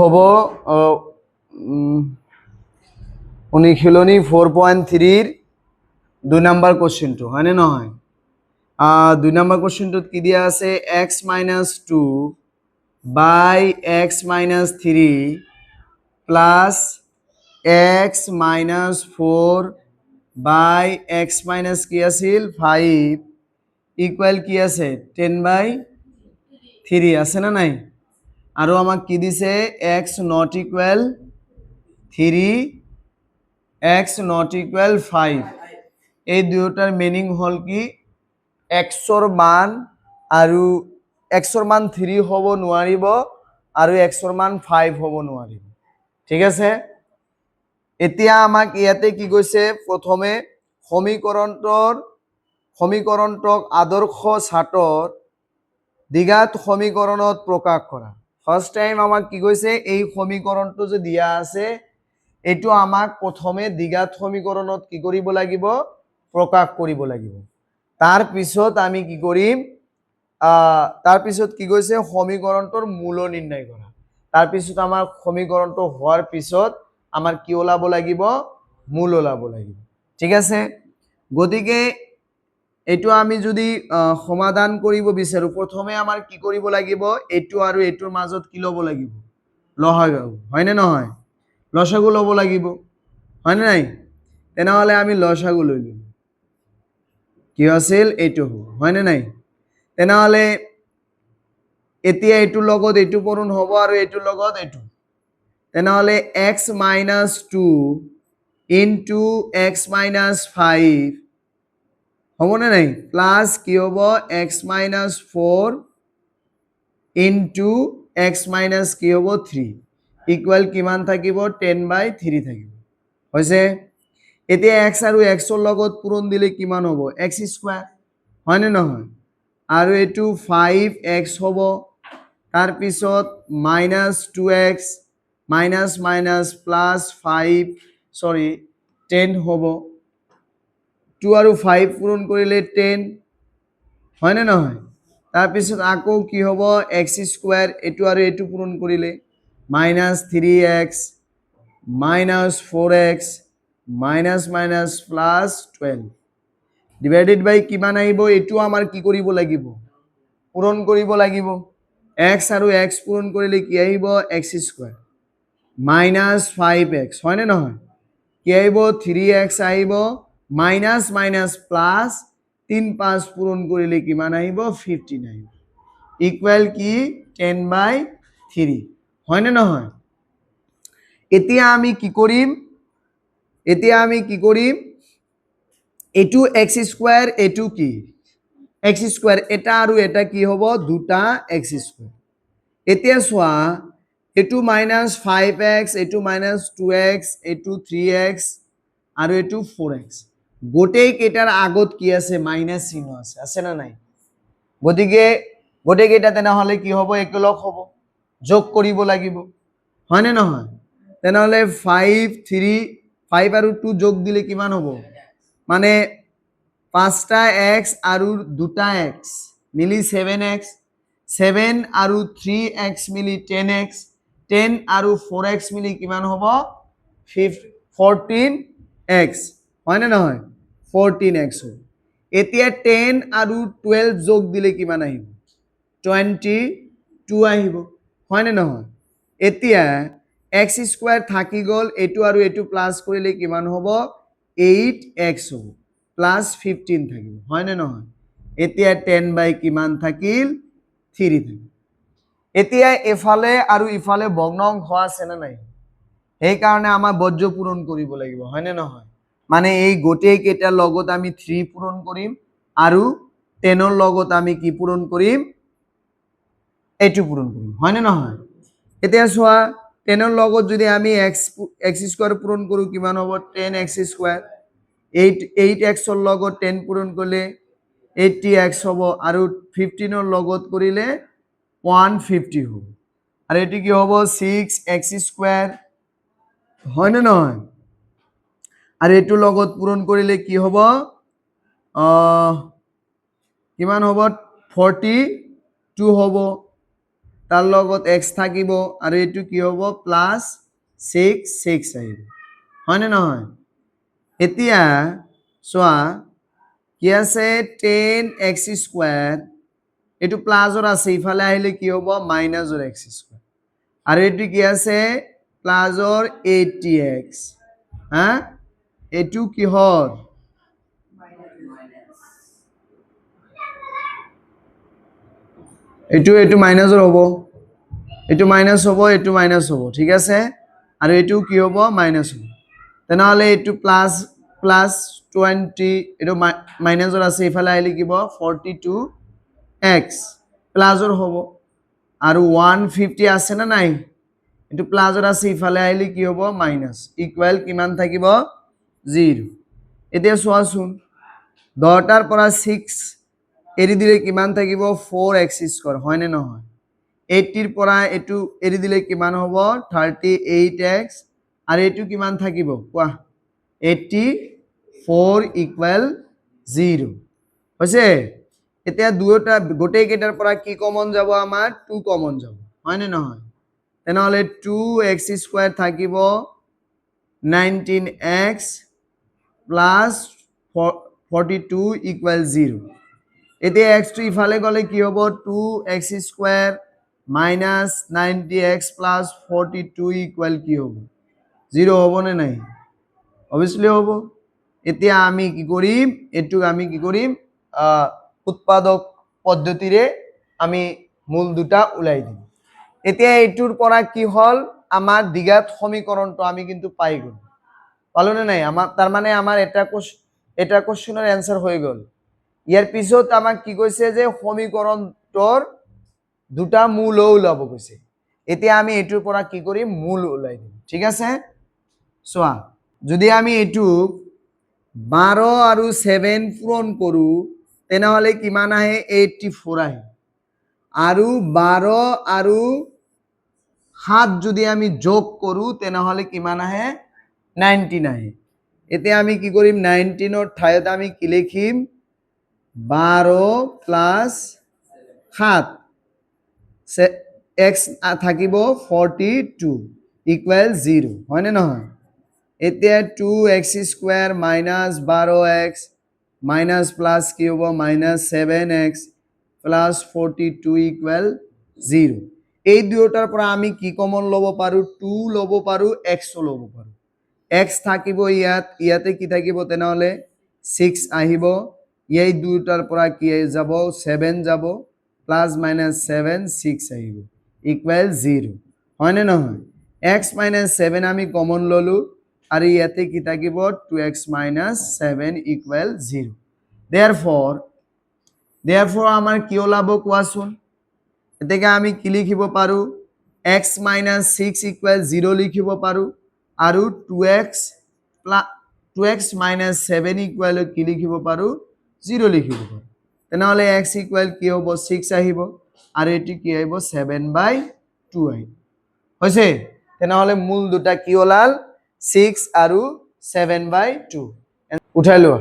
হব উনি খিলনি 4.3 2 নাম্বার কোশ্চেনটো হয়নে নহয় 2 নাম্বার কোশ্চেনটোত কি দিয়া আছে x - 2 by x - 3 plus x - 4 by x - কি আছিল 5 ইকুয়াল কি আছে 10/3 আছে না নাই আৰু আমাক কি দিছে x not equal 3 x not equal 5 এই দুয়োটাৰ মিনিং হল কি x ৰ মান আৰু x ৰ মান 3 হ'ব নোৱাৰিব আৰু x ৰ মান 5 হ'ব নোৱাৰিব ঠিক আছে এতিয়া আমাক ইয়াতে কি কৈছে প্ৰথমে সমীকৰণটোক আদৰ্শ ছাটৰ দ্বিঘাত সমীকৰণত প্ৰকাশ কৰা ফাৰ্স্ট টাইম আমাক কি কৈছে এই সমীকৰণটো যে দিয়া আছে এটো আমাক প্ৰথমে দ্বিঘাত সমীকৰণত কি কৰিব লাগিব প্ৰকাশ কৰিব লাগিব তাৰ পিছত আমি কি কৰিম তাৰ পিছত কি কৈছে সমীকৰণটোৰ মূল নিৰ্ণয় কৰা তাৰ পিছত আমাৰ সমীকৰণটো হোৱাৰ পিছত আমাৰ কি ওলাব লাগিব মূল ওলাব লাগিব ঠিক আছে গতিকে এটো আমি যদি সমাধান কৰিব বিচাৰো প্ৰথমে আমাৰ কি কৰিব লাগিব এটো আৰু এটোৰ মাজত কি লব লাগিব লসাগু হয়নে নহয় লসাগু লব লাগিব হয়নে নাই তেনেহলে আমি লসাগু লইলো কি আছিল এটো হয়নে নাই তেনেহলে এতিয়া এটোৰ লগত এটো পূৰণ হ'ব আৰু এটোৰ লগত এটো তেনেহলে x - 2 into x - 5 হবনে নাই প্লাস কি হব x - 4 into x - কি হব 3 ইকুয়াল কিমান থাকিব 10/3 থাকিব হৈছে এতিয়া x আৰু x ৰ লগত পূৰণ দিলে কিমান হ'ব x স্কয়াৰ হয়নে নহয় আৰু এটো 5x হ'ব তাৰ পিছত -2x প্লাস 10 হ'ব 2 আৰু 5 পূৰণ কৰিলে 10 হয়নে নহয় তাৰ পিছত আকৌ কি হ'ব x স্কয়াৰ এটো আৰু এটো পূৰণ কৰিলে -3x -4x প্লাস 12 ডিভাইডেড বাই কিমান আহিব এটো আমাৰ কি কৰিব লাগিব পূৰণ কৰিব লাগিব x আৰু x পূৰণ কৰিলে কি আহিব x স্কয়াৰ -5x হয়নে নহয় কি আহিব 3x আহিব মাইনাস প্লাস 3 5 পূরণ করিলে কিমান আহিব 15 আহিব ইকুয়াল কি 10/3 হয়নে নহয় এতিয়া আমি কি কৰিম এটো x স্কয়াৰ এটো কি x স্কয়াৰ এটা আৰু এটা কি হ'ব দুটা x স্কয়াৰ এতিয়া সোয়া এটো -5x এটো -2x এটো 3x আৰু এটো 4x গোটেই কেটাৰ আগত কি আছে মাইনাস চিহ্ন আছে না নাই গতিকে গোটেই কেটা তেনেহলে কি হ'ব একলগ হ'ব যোগ কৰিব লাগিব হয়নে নহয় তেনেহলে 5 আৰু 2 যোগ দিলে কিমান হ'ব মানে 5টা x আৰু 2টা x মিলি 7x 7 আৰু 3x মিলি 10x 10 আৰু 4x মিলি কিমান হ'ব 14x হয়নে নহয় 14x এতিয়া 10 আৰু 12 যোগ দিলে কিমান আহিব 22 আহিব হয়নে নহয় এতিয়া x স্কয়ার থাকি গল এটো আৰু এটো প্লাস কৰিলে কিমান হ'ব 8x হ'ব প্লাস 15 থাকিব হয়নে নহয় এতিয়া 10 বাই কিমান থাকিল 3 থাকিল এতিয়া এফালে আৰু ইফালে ভগ্নাংশ আছে না নাই এই কাৰণে আমাৰ বজ্ৰ পূৰণ কৰিব লাগিব হয়নে নহয় মানে এই গোটেই কেটাৰ লগত আমি 3 পূৰণ কৰিম আৰু 10 ৰ লগত আমি কি পূৰণ কৰিম এটো পূৰণ কৰিম হয়নে নহয় এতিয়া সোয়া 10 ৰ লগত যদি আমি x স্কয়াৰ পূৰণ কৰো কিমান হ'ব 10x স্কয়াৰ 8x ৰ লগত 10 পূৰণ কৰিলে 80x হ'ব আৰু 15 ৰ লগত কৰিলে 150 হ'ব আৰু এটো কি হ'ব 6x স্কয়াৰ হয়নে নহয় আৰু এটো লগত পূৰণ কৰিলে কি হ'ব কিমান হ'ব 42 হ'ব তাৰ লগত x থাকিব আৰু এইটো কি হ'ব প্লাছ 6 আহিব হয়নে নহয় এতিয়া চোৱা কি আছে 10x স্কয়াৰ এটো প্লাসৰ আছে ইফালে আহিলে কি হ'ব মাইনাসৰ x স্কয়াৰ আৰ এটো কি আছে প্লাসৰ 80x হ্যাঁ এটো কি হৰ এটো মাইনাসৰ হ'ব এটো মাইনাস হ'ব এটো মাইনাস হ'ব ঠিক আছে আর এটো কি হ'ব মাইনাস হ'ব তেনেহলে এটো প্লাস প্লাস 20 এটো মাইনাসৰ আছে ইফালে আহিলে কি হ'ব 42x প্লাসৰ হ'ব আৰু 150 আছে না নাই এটো প্লাসৰ আছে ইফালে আহিলে কি হ'ব মাইনাস ইকুয়াল কিমান থাকিব 0 এতিয়া চোৱাচোন 10টাৰ পৰা 6 এৰি দিলে কিমান থাকিব 4x স্কয়াৰ হয় নে নহয় 80 ৰ পৰা এটো এৰি দিলে কিমান হ'ব 38x আৰু এটো কিমান থাকিব কোৱা 84 ইকুয়াল 0 হৈছে এতিয়া দুটা গোটেই কেইটাৰ পৰা কি কমন যাব আমাৰ 2 কমন যাব হয় নে নহয় তেনেহলে 2x স্কয়ার থাকিব 19x প্লাস 42 ইকুয়াল 0 এতিয়া x টো ইফালে গলে কি হ'ব 2x square minus 90x plus 42 equal কি হ'ব 0 হ'ব নে নাই অবভিয়াসলি হ'ব এতিয়া আমি কি কৰিম এটুক আমি কি কৰিম উৎপাদক পদ্ধতিৰে আমি মূল দুটা উলাই দিম এতিয়া এটুৰ পৰা কি হল আমাৰ দ্বিঘাত সমীকৰণটো আমি কিন্তু পাই গল পালো নে নাই আমাৰ তাৰ মানে আমাৰ এটা কোশ্চেনৰ आंसर হৈ গল ইয়াৰ পিছত আমাক কি কৈছে যে সমীকৰণটোৰ দুটা মূল ওলাব কৈছে এতিয়া আমি এটুৰ পৰা কি কৰিম মূল উলাই দিম ঠিক আছে চোৱা যদি আমি এটু 12 আৰু 7 পূৰণ কৰো তেনেহলে কিমান আহে 84 আহে আৰু 12 আৰু 7 যদি আমি যোগ কৰো তেনেহলে কিমান আহে 19 আহে এতিয়া আমি কি কৰিম 19 ৰ ঠাইত আমি কি লিখিম 12 প্লাস 7 x থাকিব 42 ইকুয়াল 0 হয় নে নহয় এতিয়া 2x square minus 12x minus plus কি হ'ব মাইনাস 7x প্লাস 42 ইকুয়াল 0 এই দুটাৰ পৰা আমি কি কমন লব পাৰো 2 লব পাৰো x লব পাৰো x থাকিব ইয়াতে কি থাকিব তেনেহলে 6 আহিব এই দুটাৰ পৰা কি যাব 7 যাব প্লাস মাইনাস 7 6 আহিব ইকুয়াল 0 হয় নে নহয় x 7 আমি কমন ললো আৰু ইয়াতে কি থাকিব 2x 7 ইকুয়াল 0 therefore আমাৰ কি ওলাব কোৱাচোন এতেকে আমি কি লিখিব পাৰো x 6 ইকুয়াল 0 লিখিব পাৰো আৰু 2x 7 ইকুয়াল কি লিখিব পাৰো 0 লিখিব পাৰো তেনেহলে x ইকুয়াল কি হ'ব 6 আহিব আৰু এটি কি আহিব 7/2 আহিব হৈছে তেনেহলে মূল দুটা কি ওলাল 6 আৰু 7/2 উঠাই লোৱা